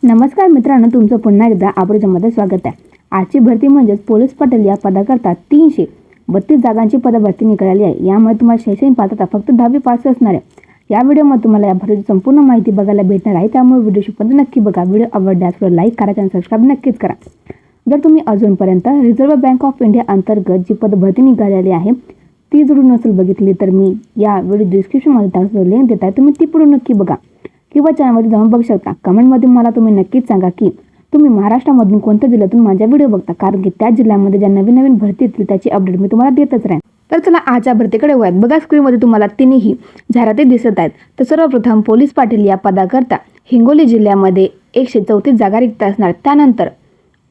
नमस्कार मित्रांनो, तुमचं पुन्हा एकदा आवर्जून स्वागत आहे। आजची भरती म्हणजेच पोलीस पाटील या पदाकरता 332 जागांची पदभरती निघाली आहे। यामध्ये तुम्हाला शैक्षणिक पात्रता फक्त 10वी पास असणार आहे। या व्हिडिओमध्ये तुम्हाला या भरतीची संपूर्ण माहिती बघायला भेटणार आहे, त्यामुळे व्हिडिओ शेवटपर्यंत नक्की बघा। व्हिडिओ आवडल्यास लाईक करा आणि सबस्क्राइब नक्कीच करा। जर तुम्ही अजूनपर्यंत रिझर्व्ह बँक ऑफ इंडिया अंतर्गत जी पदभरती निघालेली आहे ती जरूर नसेल बघितली तर मी या व्हिडिओ डिस्क्रिप्शनमध्ये त्याचं लिंक देत आहे, तुम्ही ती पुढे नक्की बघा किंवा चॅनलमध्ये जाऊन बघू शकता। कमेंटमध्ये मला तुम्ही नक्कीच सांगा की तुम्ही महाराष्ट्रामधून कोणत्या जिल्ह्यातून माझा व्हिडिओ बघता, कारण की त्या जिल्ह्यामध्ये ज्या नवीन नवीन भरती येतील त्याची अपडेट मी तुम्हाला देतच राहीन। तर चला आजच्या भरतीकडे वळूयात। बघा स्क्रीनमध्ये तुम्हाला तिन्ही जाहिराती दिसत आहेत। तर सर्वप्रथम पोलीस पाटील या पदाकरता हिंगोली जिल्ह्यामध्ये 134 जागा रिक्त असणार। त्यानंतर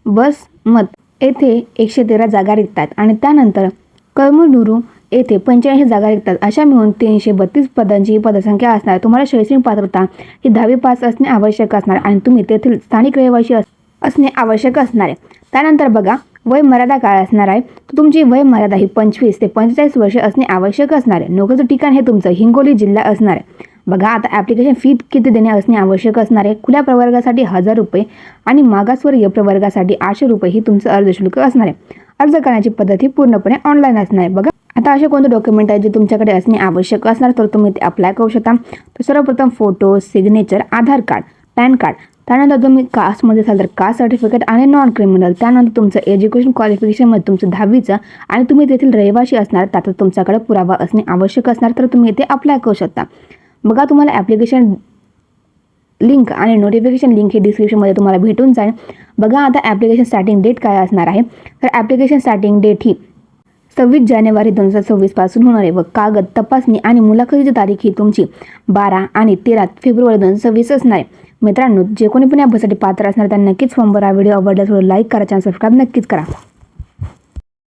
वसमत येथे 113 जागा रिक्त आहेत आणि त्यानंतर कळमनुरी येथे 85 जागा रिक्तात। अशा मिळून 332 पदांची पदसंख्या असणार। तुम्हाला शैक्षणिक पात्रता ही 10वी पास असणे आवश्यक असणार आणि तुम्ही तेथील स्थानिक रहिवासी असणे आवश्यक असणार आहे। त्यानंतर बघा वय मर्यादा काय असणार आहे, तर तुमची वय मर्यादा ही 25 ते 45 वर्ष असणे आवश्यक असणार आहे। नोकरीचं ठिकाण हे तुमचं हिंगोली जिल्हा असणार आहे। बघा आता ॲप्लिकेशन फी किती देणे असणे आवश्यक असणार आहे। खुल्या प्रवर्गासाठी 1000 रुपये आणि मागासवर्गीय प्रवर्गासाठी 800 रुपये ही तुमचं अर्ज शुल्क असणार आहे। अर्ज करण्याची पद्धत ही पूर्णपणे ऑनलाईन असणार आहे। बघा आता असे कोणते डॉक्युमेंट आहेत जे तुमच्याकडे असणे आवश्यक असणार, तर तुम्ही ते अप्लाय करू शकता। तर सर्वप्रथम फोटो, सिग्नेचर, आधार कार्ड, पॅन कार्ड, त्यानंतर तुम्ही कास्टमध्ये असाल तर कास्ट सर्टिफिकेट आणि नॉन क्रिमिनल, त्यानंतर तुमचं एज्युकेशन क्वालिफिकेशनमध्ये तुमचं 10वीचं आणि तुम्ही तेथील रहिवासी असणार त्याचा तुमच्याकडे पुरावा असणे आवश्यक असणार, तर तुम्ही इथे अप्लाय करू शकता। बघा तुम्हाला ॲप्लिकेशन लिंक आणि नोटिफिकेशन लिंक हे डिस्क्रिप्शनमध्ये तुम्हाला भेटून जाईल। बघा आता ॲप्लिकेशन स्टार्टिंग डेट काय असणार आहे, तर ॲप्लिकेशन स्टार्टिंग डेट ही 26 जानेवारी 2026 पासून होणार आहे व कागद तपासणी आणि मुलाखतीची तारीख ही तुमची 12 आणि 13 फेब्रुवारी 2026 असणार आहे। मित्रांनो, जे कोणी पण या बससाठी पात्र असणार त्यांना नक्कीच फॉर्म भरा। व्हिडिओ आवडल्यास लाईक करा, चॅनल सबस्क्राइब नक्कीच करा।